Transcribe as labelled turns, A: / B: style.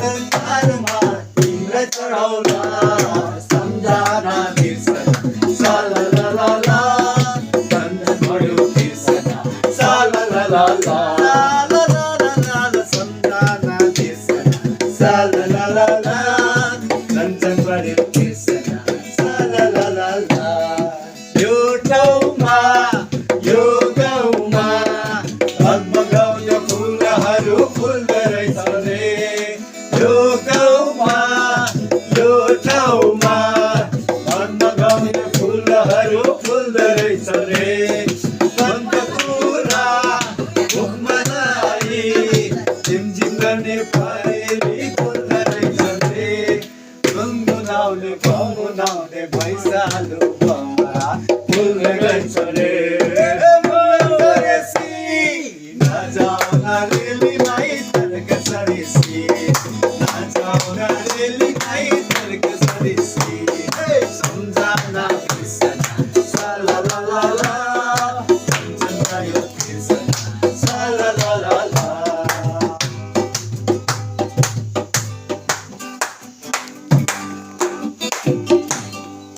A: संसारमा तिमीलाई चढाउला सम्झना बिर्सना सा ला ला ला ला कञ्चन बढ्यो बिर्सना सा ला ला ला ला ला ला ला ला ला सम्झना बिर्सना सा ला ला ला ला कञ्चन बढ्यो बिर्सना सा ला ला ला ला यो ठाउँमा यो गाउँमा भगभगाउने फुलहरू फुल्दो रहेछ रे यो गाउँमा यो ठाउँमा भगभगाउने फुलहरू फुल्दो रहेछ रे बन्द कुरा मुखमा नआई झिमझिम गर्ने